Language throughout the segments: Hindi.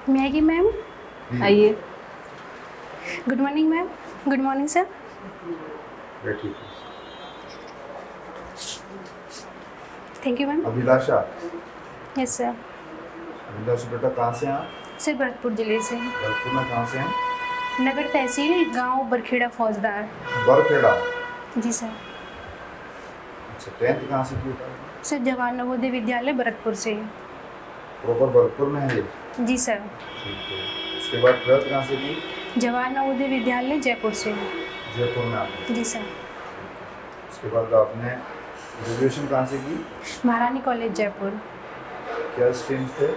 Maggi ma'am. आइए। Good morning ma'am. Good morning sir. बैठिए। Thank you ma'am. Abhilasha, yes sir. Abhilasha बेटा कहाँ से हैं आप? सर भरतपुर जिले से। भरतपुर में कहाँ से हैं? नगर तहसील गांव बरखेड़ा फौजदार। बरखेड़ा। जी सर। अच्छा, 10th कहाँ से की होता है? सर जवाहर नवोदय विद्यालय भरतपुर से। प्रॉपर भरतपुर में है ये? जी सर। ठीक है। उसके बाद 12th कहाँ से की? जवाहर नवोदय विद्यालय जयपुर से। जयपुर में आपने? जी सर। उसके बाद आपने ग्रेजुएशन कहाँ से की? महारानी कॉलेज जयपुर। क्या स्ट्रीम्स थे?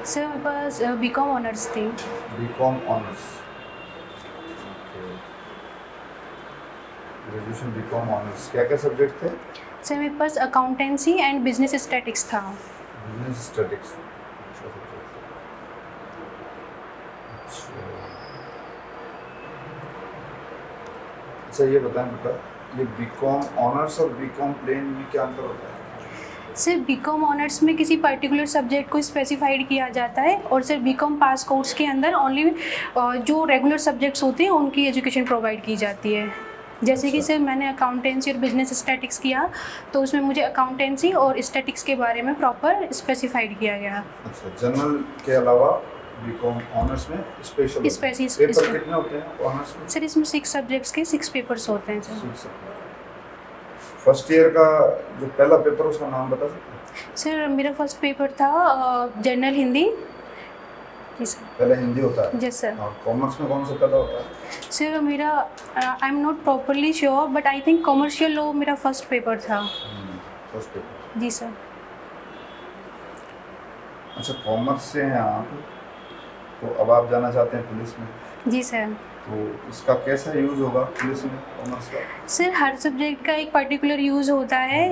सर मेरे पास बीकॉम ऑनर्स थी। BCom honours. Graduation BCom honours. क्या क्या सब्जेक्ट थे? सर मेरे पास अकाउंटेंसी एंड बिजनेस स्टैटिक्स था। Business statics. अच्छा, ये बताएं बेटा, ये बीकॉम ऑनर्स और बीकॉम प्लेन में क्या अंतर होता है? सर बीकॉम ऑनर्स में किसी पर्टिकुलर सब्जेक्ट को स्पेसिफाइड किया जाता है और सर बीकॉम पास कोर्स के अंदर ओनली जो रेगुलर सब्जेक्ट्स होते हैं उनकी एजुकेशन प्रोवाइड की जाती है। जैसे कि सर मैंने अकाउंटेंसी और बिजनेस स्टैटिक्स किया तो उसमें मुझे अकाउंटेंसी और स्टैटिक्स के बारे में प्रॉपर स्पेसिफाइड किया गया। अच्छा, जनरल के अलावा बीकॉम ऑनर्स में स्पेशल पेपर कितने होते हैं ऑनर्स में? सर इसमें 6 सब्जेक्ट्स के 6 पेपर्स होते हैं सर। फर्स्ट ईयर का जो पहला पेपर उसका नाम बता सकते हैं? सर मेरा फर्स्ट पेपर था जनरल हिंदी। जी सर। पहले हिंदी होता है? Yes sir. और कॉमर्स में कौन सा पहला होता है? सर मेरा I am not properly sure but I think commercial law मेरा फर्स्ट पेपर था। First paper. जी सर। अच्छा, कॉमर्स से हैं आप, तो अब आप जाना चाहते हैं पुलिस में? जी सर। तो इसका कैसा यूज़ होगा पुलिस में कॉमर्स का? सर हर सब्जेक्ट का एक पर्टिकुलर यूज़ होता है।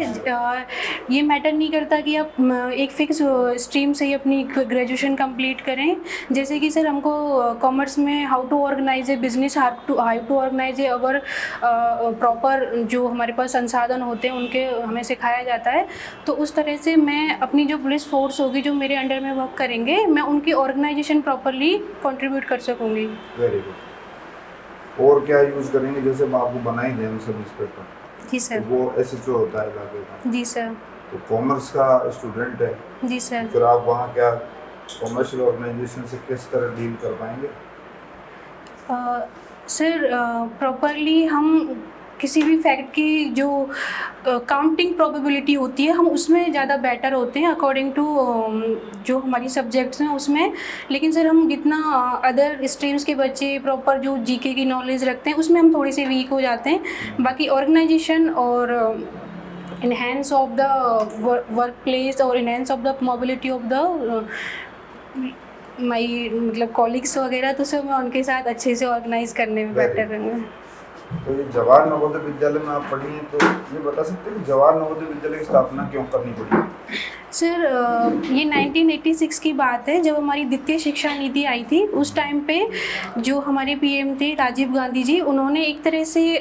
ये मैटर नहीं करता कि आप एक फिक्स स्ट्रीम से ही अपनी ग्रेजुएशन कंप्लीट करें। जैसे कि सर हमको कॉमर्स में how to organise a business, how to organise a our proper जो हमारे पास संसाधन होते हैं उनके हमें सिखाया जाता है। तो उस तरह से मैं अपनी जो पुलिस फोर्स होगी जो मेरे अंडर में वर्क करेंगे मैं उनकी ऑर्गेनाइजेशन प्रॉपरली कंट्रीब्यूट कर सकूँगी। Very good. और क्या यूज़ करेंगे? जैसे आपको बना ही दें हम सब इंस्पेक्टर। जी सर। तो वो SHO होता है इलाके का। जी सर। तो कॉमर्स का स्टूडेंट है, जी सर। फिर आप वहाँ क्या कॉमर्शियल ऑर्गेनाइजेशन से किस तरह डील कर पाएंगे? सर प्रॉपरली हम किसी भी फैक्ट की जो काउंटिंग प्रोबेबिलिटी होती है हम उसमें ज़्यादा बेटर होते हैं अकॉर्डिंग टू जो हमारी सब्जेक्ट्स हैं उसमें। लेकिन सर हम जितना अदर स्ट्रीम्स के बच्चे प्रॉपर जो जीके की नॉलेज रखते हैं उसमें हम थोड़े से वीक हो जाते हैं। बाकी ऑर्गेनाइजेशन और enhance of the work place और enhance of the mobility of the my मतलब कॉलीग्स वगैरह तो सर मैं उनके साथ अच्छे से ऑर्गेनाइज करने में बेटर रहूँगा। तो ये जवाहर नवोदय विद्यालय में आप पढ़ी हैं, तो ये बता सकते हैं कि जवाहर नवोदय विद्यालय की स्थापना क्यों करनी पड़ी? सर ये 1986 की बात है जब हमारी द्वितीय शिक्षा नीति आई थी। उस टाइम पे जो हमारे PM थे राजीव गांधी जी, उन्होंने एक तरह से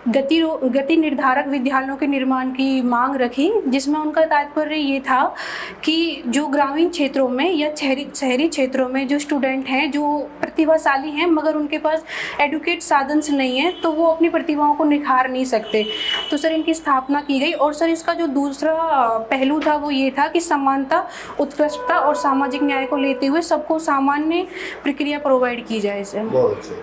गति निर्धारक विद्यालयों के निर्माण की मांग रखी जिसमें उनका तात्पर्य ये था कि जो ग्रामीण क्षेत्रों में या शहरी क्षेत्रों में जो स्टूडेंट हैं जो प्रतिभाशाली हैं मगर उनके पास एडुकेट साधन नहीं है तो वो अपनी प्रतिभाओं को निखार नहीं सकते। तो सर इनकी स्थापना की गई और सर इसका जो दूसरा पहलू था वो ये था कि समानता, उत्कृष्टता और सामाजिक न्याय को लेते हुए सबको सामान्य प्रक्रिया प्रोवाइड की जाए सर। बहुत अच्छे।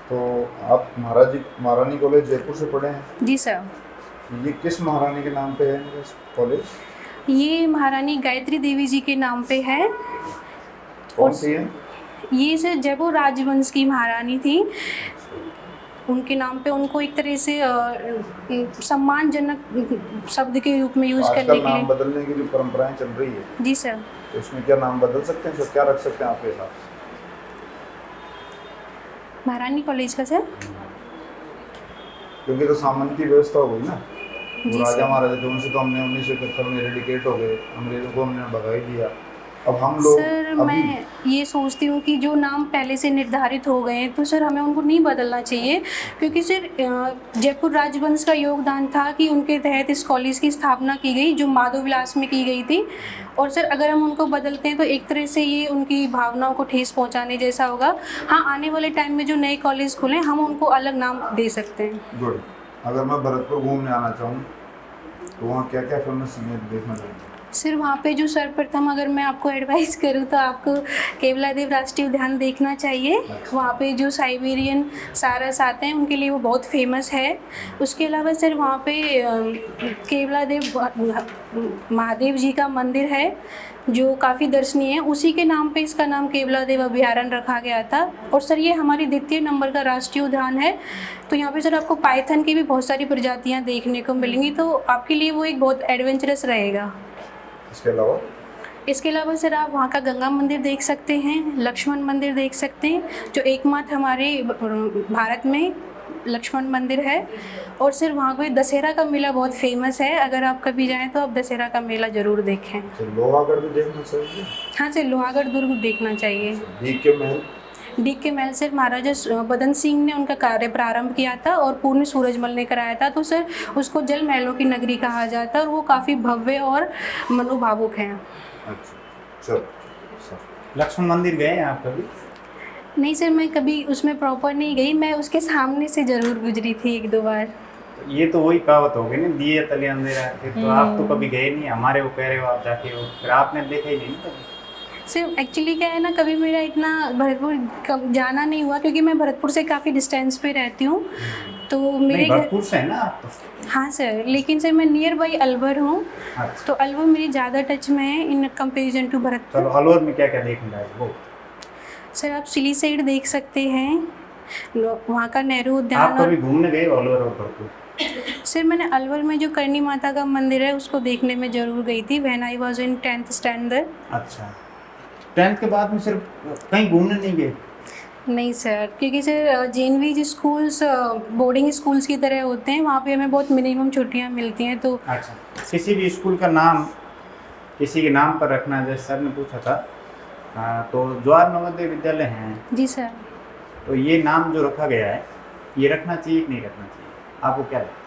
तो आप महारानी कॉलेज जयपुर से पढ़े हैं? जी सर। ये किस महारानी के नाम पे है कॉलेज? ये महारानी गायत्री देवी जी के नाम पे है। कौन सी है? ये सर जयपुर राजवंश की महारानी थी, उनके नाम पे उनको एक तरह से सम्मानजनक शब्द के रूप में यूज करने के लिए नाम बदलने की जो परंपराएं चल रही है। जी सर। तो उसमें क्या नाम बदल सकते हैं सर? क्या रख सकते हैं आपके साथ? महारानी कॉलेज का सर? क्योंकि तो सामंती व्यवस्था हो गई ना, जी राजा सर। महाराजा थे, उनसे तो हमने 1971 में रेडिकेट हो गए, अंग्रेजों को हमने भगा ही दिया। अब हम लोग सर अभी मैं ये सोचती हूँ कि जो नाम पहले से निर्धारित हो गए हैं तो सर हमें उनको नहीं बदलना चाहिए, क्योंकि सर जयपुर राजवंश का योगदान था कि उनके तहत इस कॉलेज की स्थापना की गई जो माधव विलास में की गई थी। और सर अगर हम उनको बदलते हैं तो एक तरह से ये उनकी भावनाओं को ठेस पहुंचाने जैसा होगा। हाँ, आने वाले टाइम में जो नए कॉलेज खुलें हम उनको अलग नाम दे सकते हैं। गुड। अगर मैं भरतपुर घूमने आना चाहूँ तो वहाँ क्या क्या फेमस चीज़ें देखना चाहिए? सिर्फ वहाँ पे जो सर्वप्रथम अगर मैं आपको एडवाइस करूँ तो आपको केवलादेव राष्ट्रीय उद्यान देखना चाहिए। वहाँ पे जो साइबेरियन सारस आते हैं उनके लिए वो बहुत फेमस है। उसके अलावा सर वहाँ पे केवलादेव महादेव जी का मंदिर है जो काफ़ी दर्शनीय है। उसी के नाम पे इसका नाम केवलादेव अभयारण्य रखा गया था। और सर ये हमारी द्वितीय नंबर का राष्ट्रीय उद्यान है। तो यहाँ पे सर आपको पाइथन की भी बहुत सारी प्रजातियाँ देखने को मिलेंगी, तो आपके लिए वो एक बहुत एडवेंचरस रहेगा। इसके अलावा सर आप वहाँ का गंगा मंदिर देख सकते हैं, लक्ष्मण मंदिर देख सकते हैं जो एकमात्र हमारे भारत में लक्ष्मण मंदिर है। और सर वहाँ पे दशहरा का मेला बहुत फेमस है। अगर आप कभी जाएं तो आप दशहरा का मेला ज़रूर देखें। तो लोहागढ़ भी देखना चाहिए। हाँ सर, लोहागढ़ दुर्ग देखना चाहिए। डीके महल। डीके महल सर महाराजा बदन सिंह ने उनका कार्य प्रारंभ किया था और पूर्ण सूरजमल ने कराया था, तो सर उसको जल महलों की नगरी कहा जाता है और वो काफ़ी भव्य और मनोभावुक हैं। अच्छा, चलो लक्ष्मण मंदिर गए हैं आप कभी? नहीं सर, मैं कभी उसमें प्रॉपर नहीं गई, मैं उसके सामने से ज़रूर गुजरी थी 1-2 बार। ये तो वही कहावत हो गई ना, दिए तले अंधेरा। फिर तो आप तो कभी गए नहीं, हमारे वो कह रहे हो आप जाके हो, फिर आपने देखा ही नहीं कभी। सर एक्चुअली क्या है ना, कभी मेरा इतना भरतपुर जाना नहीं हुआ क्योंकि मैं भरतपुर से काफ़ी डिस्टेंस पे रहती हूँ। तो मेरे घर भरतपुर से है ना आप तो? हाँ सर, लेकिन सर मैं नियर बाई अलवर हूँ। अच्छा। तो अलवर मेरी ज़्यादा टच में है इन कंपेरिजन टू भरतपुर। चलो अलवर में क्या क्या देखने लायक वो? सर आप सिली साइड देख सकते हैं, वहाँ का नेहरू उद्यान। आप कभी घूमने गए हो अलवर और भरतपुर? सर मैंने अलवर में जो करणी माता का मंदिर है उसको देखने में ज़रूर गई थी when I was in 10th standard. अच्छा, 10th के बाद में सिर्फ कहीं घूमने नहीं गए? नहीं सर, क्योंकि sir JNV schools boarding schools की तरह होते हैं, वहाँ पे हमें बहुत मिनिमम छुट्टियाँ मिलती हैं। तो अच्छा, किसी भी स्कूल का नाम किसी के नाम पर रखना, जैसे सर ने पूछा था, तो जवाहर नवोदय विद्यालय हैं, जी सर। तो ये नाम जो रखा गया है ये रखना चाहिए कि नहीं रखना चाहिए, आपको क्या लगता है?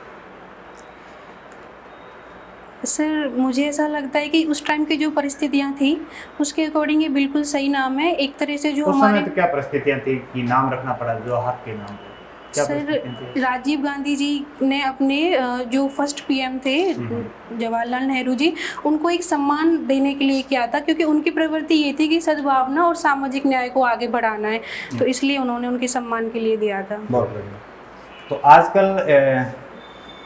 सर मुझे ऐसा लगता है कि उस टाइम की जो परिस्थितियाँ थी उसके अकॉर्डिंग ये बिल्कुल सही नाम है। एक तरह से जो उस हमारे समय तो क्या परिस्थितियाँ थी कि नाम रखना पड़ा जवाहर के नाम पर? क्या परिस्थितियाँ सर थी? राजीव गांधी जी ने अपने जो फर्स्ट पीएम थे जवाहरलाल नेहरू जी, उनको एक सम्मान देने के लिए किया था, क्योंकि उनकी प्रवृत्ति ये थी कि सद्भावना और सामाजिक न्याय को आगे बढ़ाना है, तो इसलिए उन्होंने उनके सम्मान के लिए दिया था। बहुत बढ़िया। तो आजकल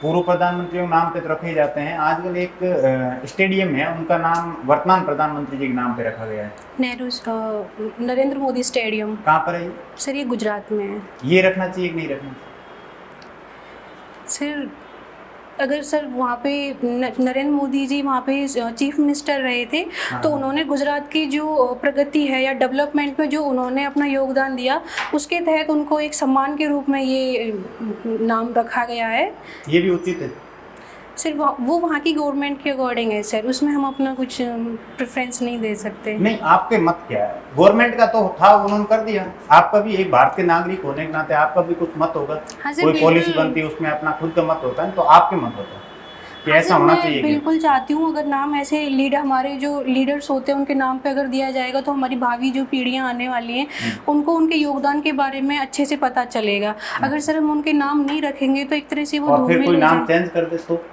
पूर्व प्रधानमंत्रियों के नाम पे तो रखे ही जाते हैं, आजकल एक स्टेडियम है उनका नाम वर्तमान प्रधानमंत्री जी के नाम पे रखा गया है। नरेंद्र मोदी स्टेडियम। कहाँ पर है ये? सर ये गुजरात में है। ये रखना चाहिए कि नहीं रखना चाहिए? सर अगर सर वहाँ पे नरेंद्र मोदी जी वहाँ पे चीफ मिनिस्टर रहे थे, तो उन्होंने गुजरात की जो प्रगति है या डेवलपमेंट में जो उन्होंने अपना योगदान दिया उसके तहत उनको एक सम्मान के रूप में ये नाम रखा गया है। ये भी उचित है। सर वो वहाँ की गवर्नमेंट के अकॉर्डिंग है सर, उसमें हम अपना कुछ प्रेफरेंस नहीं दे सकते। नहीं, आपके मत क्या है? गवर्नमेंट का तो था, उन्होंने कर दिया, आपका भी एक भारतीय नागरिक होने के नाते आपका भी कुछ मत होगा। हाँ सर, कोई बिल्कुल। पॉलिसी बनती है उसमें अपना खुद का मत होता है, तो आपके मत होता है कि हाँ ऐसा सर, होना मैं चाहिए कि बिल्कुल चाहती हूँ अगर नाम ऐसे हमारे जो लीडर्स होते हैं उनके नाम पे अगर दिया जाएगा तो हमारी भावी जो पीढ़ियाँ आने वाली हैं उनको उनके योगदान के बारे में अच्छे से पता चलेगा। अगर सर हम उनके नाम नहीं रखेंगे तो एक तरह से वो और फिर कोई धूमिल हो नाम जाए। चेंज कर दे तो,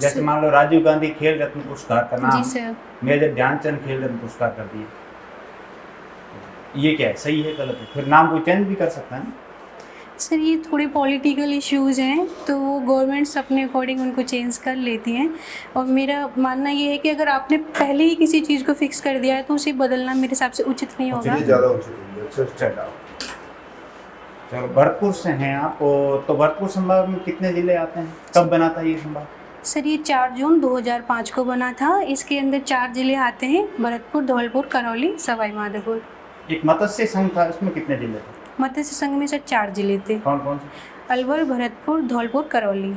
जैसे मान लो राजीव गांधी खेल रत्न पुरस्कार का जी नाम सर। मेजर ध्यानचंद खेल रत्न पुरस्कार कर दिए, ये क्या है? सही है गलत है? फिर नाम कोई चेंज भी कर सकता है ना? सर ये थोड़े पॉलिटिकल इश्यूज हैं तो वो गवर्नमेंट्स अपने अकॉर्डिंग उनको चेंज कर लेती हैं, और मेरा मानना ये है कि अगर आपने पहले ही किसी चीज़ को फिक्स कर दिया है तो उसे बदलना मेरे हिसाब से उचित नहीं होगा। चलिए ज़्यादा उचित है। अच्छा चलो चलो, भरतपुर से हैं आप, तो भरतपुर संभाग में कितने जिले आते हैं? कब बना था ये संभाग? सर ये 4 जून 2005 को बना था। इसके अंदर 4 जिले आते हैं, भरतपुर, धौलपुर, करौली, सवाई माधोपुर। एक मत्स्य संघ था, उसमें कितने जिले थे? मत्स्य संघ में सर 4 जिले थे, कौन कौन से? अलवर, भरतपुर, धौलपुर, करौली।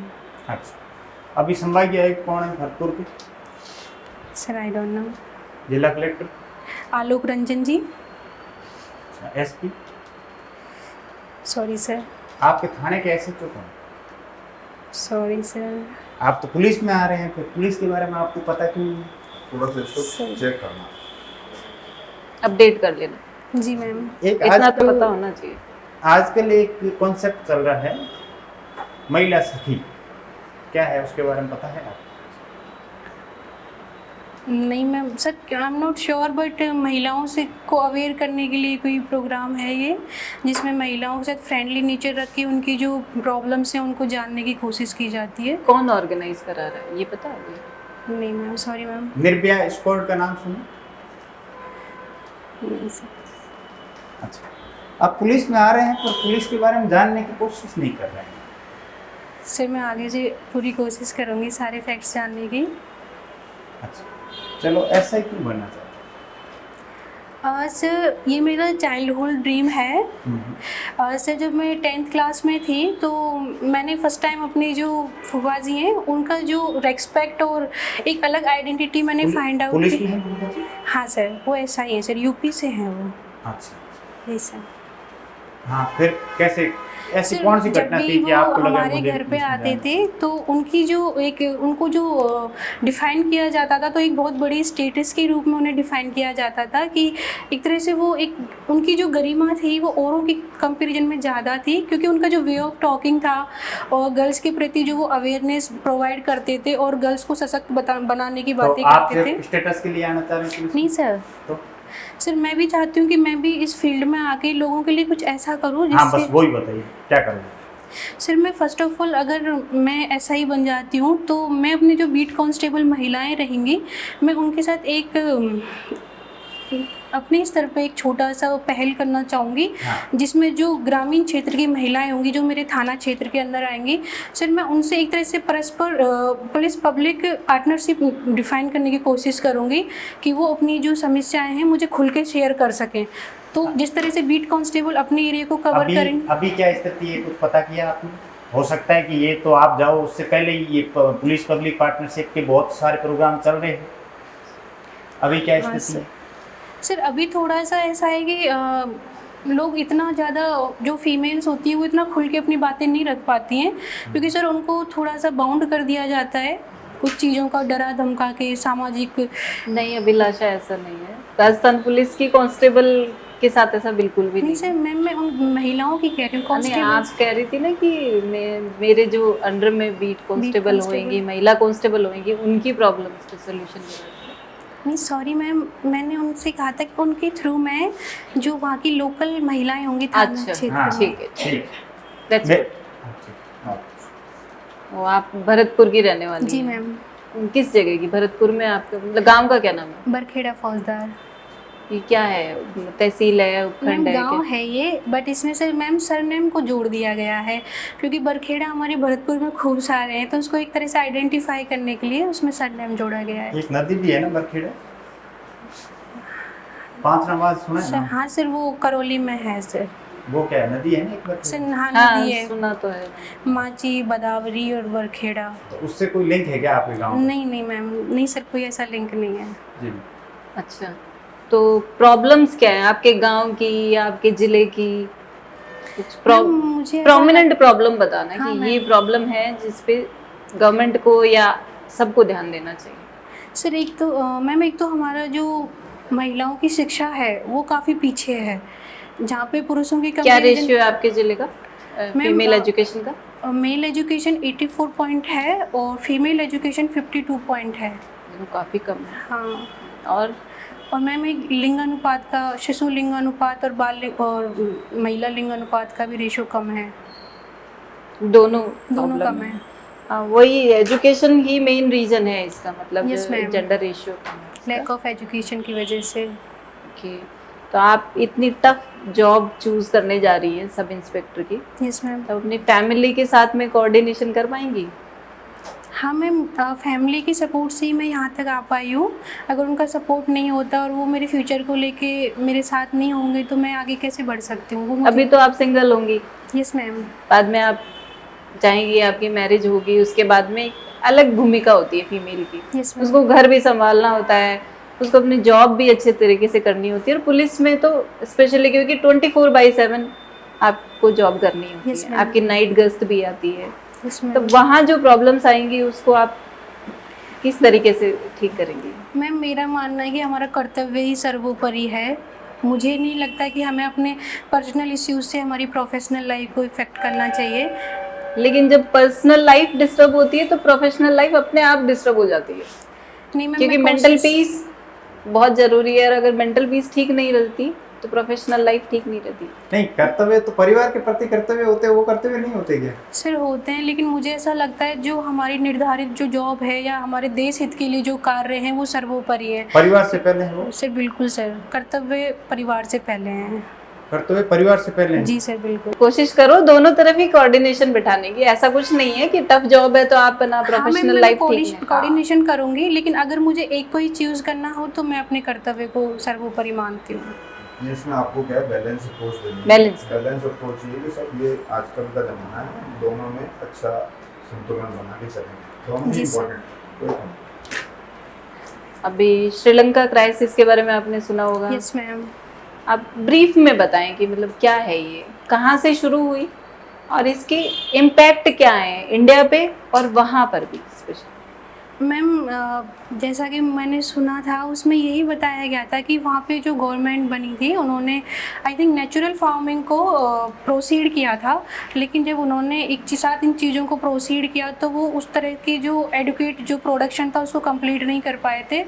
अच्छा, अभी संभागीय आयुक्त कौन है भरतपुर के? Sir I don't know. जिला कलेक्टर? आलोक रंजन जी। एसपी? Sorry sir. आपके थाने के एसएचओ कौन? Sorry sir. आप तो पुलिस में आ रहे हैं, फिर पुलिस के बारे में आपको पता क्यों नहीं? थोड़ा सा इसको सही। चेक करना। अपडेट कर लेना, जी मैम। एक इतना तो आजकल पता होना चाहिए। आजकल एक कॉन्सेप्ट चल रहा है महिला सखी, क्या है उसके बारे में पता है आप? नहीं ma'am sir, I am not sure, but महिलाओं से को अवेयर करने के लिए कोई प्रोग्राम है ये, जिसमें महिलाओं के साथ फ्रेंडली नेचर रख के उनकी जो प्रॉब्लम्स हैं उनको जानने की कोशिश की जाती है। कौन ऑर्गेनाइज करा रहा है ये पता है? नहीं ma'am, sorry ma'am. Nirbhaya squad का नाम सुना? नहीं सर। अच्छा, आप पुलिस में आ रहे हैं पर पुलिस के बारे में जानने की कोशिश नहीं कर रहे हैं। सर मैं आगे से पूरी कोशिश करूँगी सारे फैक्ट्स जानने की। अच्छा, चलो ऐसा ही क्यों बनना चाहते सर ये मेरा चाइल्डहुड ड्रीम है। हैं? सर जब मैं 10th क्लास में थी तो मैंने फर्स्ट टाइम अपनी जो फूफा जी हैं उनका जो रेस्पेक्ट और एक अलग आइडेंटिटी मैंने फाइंड आउट पुलिस की। की है फूफा जी? हाँ सर, वो ऐसा ही है सर, यूपी से हैं वो। अच्छा, यस सर। हाँ, फिर कैसे, ऐसी सर, कौन सी जब घटना भी थी कि वो आपको लगा हमारे मुझे घर पे पुलिस में आते जाना? थे तो उनकी जो एक उनको जो डिफाइन किया जाता था, तो एक बहुत बड़ी स्टेटस के रूप में उन्हें डिफाइन किया जाता था कि एक तरह से वो एक उनकी जो गरिमा थी वो औरों की कंपैरिजन में ज़्यादा थी, क्योंकि उनका जो वे ऑफ टॉकिंग था और गर्ल्स के प्रति जो वो अवेयरनेस प्रोवाइड करते थे और गर्ल्स को सशक्त बनाने की तो बातें आप करते थे। सिर्फ स्टेटस के लिए आना चाह रहे हैं पुलिस में? नहीं सर, तो सर मैं भी चाहती हूँ कि मैं भी इस फील्ड में आके लोगों के लिए कुछ ऐसा करूँ हाँ, बस जिससे। वही बताइए क्या करोगे? सर मैं फ़र्स्ट ऑफ ऑल अगर मैं ऐसा ही बन जाती हूँ तो मैं अपने जो बीट कांस्टेबल महिलाएं रहेंगी, मैं उनके साथ एक अपने स्तर पे एक छोटा सा पहल करना चाहूँगी, हाँ। जिसमें जो ग्रामीण क्षेत्र की महिलाएं होंगी जो मेरे थाना क्षेत्र के अंदर आएंगी, सर मैं उनसे एक तरह से परस्पर पुलिस पब्लिक पार्टनरशिप डिफाइन करने की कोशिश करूँगी कि वो अपनी जो समस्याएं हैं मुझे खुल के शेयर कर सकें। तो जिस तरह से बीट कांस्टेबल अपने एरिया को कवर करेंगे। अभी क्या स्थिति है, कुछ पता किया आपने? हो सकता है कि ये तो आप जाओ उससे पहले ही ये पुलिस पब्लिक पार्टनरशिप के बहुत सारे प्रोग्राम चल रहे हैं, अभी क्या हाँ स्थिति है? सर अभी थोड़ा सा ऐसा है कि लोग इतना ज़्यादा जो फीमेल्स होती हैं वो इतना खुल के अपनी बातें नहीं रख पाती हैं, क्योंकि सर उनको थोड़ा सा बाउंड कर दिया जाता है कुछ चीज़ों का, डरा धमका के सामाजिक। नहीं अभिलाषा, ऐसा नहीं है। राजस्थान पुलिस की कांस्टेबल के साथ ऐसा बिल्कुल भी नहीं नहीं सर, मैम मैं उन महिलाओं की कह रही हूँ नहीं, कांस्टेबल। आप कह रही थी ना कि मेरे जो अंडर में बीट कांस्टेबल होंगी, महिला कांस्टेबल होंगी, उनकी प्रॉब्लम्स के सॉल्यूशन मिलेगा। नहीं सॉरी मैम, मैंने उनसे कहा था कि उनके थ्रू मैं जो वहाँ की लोकल महिलाएं होंगी थाना अच्छा, क्षेत्र हाँ, में। ठीक है, ठीक That's मैं- good। हाँ। वो आप भरतपुर की रहने वाली जी हैं। मैम। किस जगह की? भरतपुर में आपका मतलब गांव का क्या नाम है? बरखेड़ा फौजदार। ये क्या है, तहसील है, मैम उपखंड है गांव क्या? है ये, बट इसमें से मैम सरनेम को जोड़ दिया गया है, क्योंकि बरखेड़ा हमारे भरतपुर में खूब सारे हैं, तो उसको एक तरह से आइडेंटिफाई करने के लिए उसमें सरनेम जोड़ा गया है। एक नदी भी है ना बरखेड़ा, पांच नवाज सुना है सर ना? हाँ सर, वो करौली में है सर। वो क्या है, नदी है ना एक सर बरखेड़ा? हाँ हाँ, नदी है, सुना तो है। माची, बदावरी और बरखेड़ा। तो उससे कोई लिंक है क्या आपके गाँव? नहीं नहीं मैम, नहीं सर, कोई ऐसा लिंक नहीं है। जी। अच्छा, तो प्रॉब्लम्स क्या है आपके गांव की या आपके जिले की? कुछ मैम, मुझे ऐसा प्रोमिनेंट प्रॉब्लम बताना हाँ, कि ये मैम। प्रॉब्लम है जिस पे गवर्नमेंट को या सबको ध्यान देना चाहिए। सर एक तो मैम, एक तो हमारा जो महिलाओं की शिक्षा है वो काफ़ी पीछे है, जहाँ पे पुरुषों की क्या कंपैरिजन। रेशियो है आपके जिले का फीमेल एजुकेशन का? मेल एजुकेशन 84 पॉइंट है और फीमेल एजुकेशन 52 पॉइंट है। वो काफ़ी कम है। हाँ, और और मैम एक लिंग अनुपात का, शिशु लिंग अनुपात और और महिला लिंग अनुपात का भी रेशो कम है। दोनों दोनों problem कम है। हाँ, वही एजुकेशन ही मेन रीजन है इसका, मतलब Yes, ma'am. जेंडर रेशियो कम है इसका। लैक ऑफ एजुकेशन की वजह से। ओके, तो आप इतनी टफ जॉब चूज करने जा रही है सब इंस्पेक्टर की, यस मैम। तो अपनी फैमिली के साथ में कोऑर्डिनेशन कर पाएंगी? हाँ मैम, फैमिली की सपोर्ट से ही मैं यहाँ तक आ पाई हूँ। अगर उनका सपोर्ट नहीं होता और वो मेरे फ्यूचर को लेके मेरे साथ नहीं होंगे तो मैं आगे कैसे बढ़ सकती हूँ? वो अभी तो आप सिंगल होंगी, यस मैम। बाद में आप चाहेंगी, आपकी मैरिज होगी, उसके बाद में एक अलग भूमिका होती है फीमेल की। Yes ma'am. उसको घर भी संभालना होता है, उसको अपनी जॉब भी अच्छे तरीके से करनी होती है, और पुलिस में तो स्पेशली क्योंकि 24/7 आपको जॉब करनी होती Yes, है, ma'am. आपकी नाइट गश्त भी आती है, इसमें तो वहाँ जो प्रॉब्लम्स आएंगी उसको आप किस तरीके से ठीक करेंगी? मैम मेरा मानना है कि हमारा कर्तव्य ही सर्वोपरि है। मुझे नहीं लगता कि हमें अपने पर्सनल इश्यूज से हमारी प्रोफेशनल लाइफ को इफ़ेक्ट करना चाहिए। लेकिन जब पर्सनल लाइफ डिस्टर्ब होती है तो प्रोफेशनल लाइफ अपने आप डिस्टर्ब हो जाती है, नहीं मैम, क्योंकि मैं मेंटल कोशिश पीस बहुत जरूरी है, और अगर मेंटल पीस ठीक नहीं रहती तो प्रोफेशनल लाइफ ठीक नहीं रहती। नहीं, कर्तव्य तो परिवार के प्रति कर्तव्य होते हैं, वो कर्तव्य नहीं होते क्या? सर होते हैं, लेकिन मुझे ऐसा लगता है जो हमारी निर्धारित जो जॉब है या हमारे देश हित के लिए जो कार्य हैं वो सर्वोपरि है। परिवार से पहले है वो? सर बिल्कुल सर, कर्तव्य परिवार से पहले हैं। कर्तव्य परिवार से पहले है। जी सर बिल्कुल। कोशिश करो दोनों तरफ ही कोऑर्डिनेशन बिठाने की, ऐसा कुछ नहीं है कि टफ जॉब है तो आप अपना हाँ प्रोफेशनल मैं लाइफ ठीक है। कोऑर्डिनेशन करूंगी, लेकिन अगर मुझे एक को ही चूज करना हो तो मैं अपने कर्तव्य को सर्वोपरि मानती हूँ। ये इसमें आपको क्या है, बैलेंस अप्रोच देनी है। बैलेंस अप्रोच ये कि सब ये आजकल का जमाना है, दोनों में अच्छा संतुलन बना के चलें, दोनों ही जी सर। इम्पोर्टेंट। अभी श्रीलंका क्राइसिस के बारे में आपने सुना होगा, यस मैम। आप ब्रीफ में बताएं कि मतलब क्या है ये, कहाँ से शुरू हुई और इसके इम्पैक्ट क्या है इंडिया पे और वहाँ पर भी स्पेशल। मैम जैसा कि मैंने सुना था उसमें यही बताया गया था कि वहाँ पे जो गवर्नमेंट बनी थी उन्होंने आई थिंक नेचुरल फार्मिंग को प्रोसीड किया था, लेकिन जब उन्होंने एक साथ इन चीज़ों को प्रोसीड किया तो वो उस तरह की जो एडुकेट जो प्रोडक्शन था उसको कंप्लीट नहीं कर पाए थे,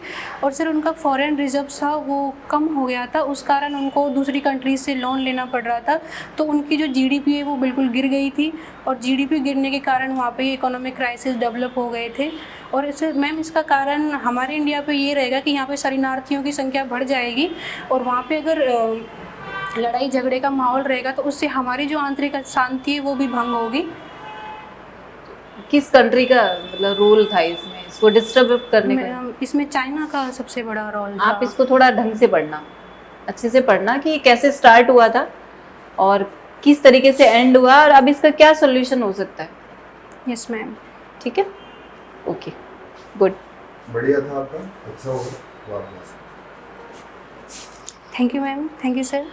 और सर उनका फॉरेन रिजर्व था वो कम हो गया था, उस कारण उनको दूसरी कंट्रीज से लोन लेना पड़ रहा था, तो उनकी जो जीडीपी है वो बिल्कुल गिर गई थी, और जीडीपी गिरने के कारण वहाँ पे इकोनॉमिक क्राइसिस डेवलप हो गए थे। और इसे मैम इसका कारण हमारे इंडिया पे ये रहेगा कि यहाँ पे शरणार्थियों की संख्या बढ़ जाएगी, और वहाँ पे अगर लड़ाई झगड़े का माहौल रहेगा तो उससे हमारी जो आंतरिक शांति है वो भी भंग होगी। किस कंट्री का मतलब रोल था इसमें, इसको डिस्टर्ब करने का? इसमें चाइना का सबसे बड़ा रोल था। आप इसको थोड़ा ढंग से पढ़ना, अच्छे से पढ़ना कि ये कैसे स्टार्ट हुआ था और किस तरीके से एंड हुआ और अब इसका क्या सोल्यूशन हो सकता है। Yes ma'am. ठीक है, ओके, गुड, बढ़िया था आपका, अच्छा होगा। Thank you ma'am, thank you sir.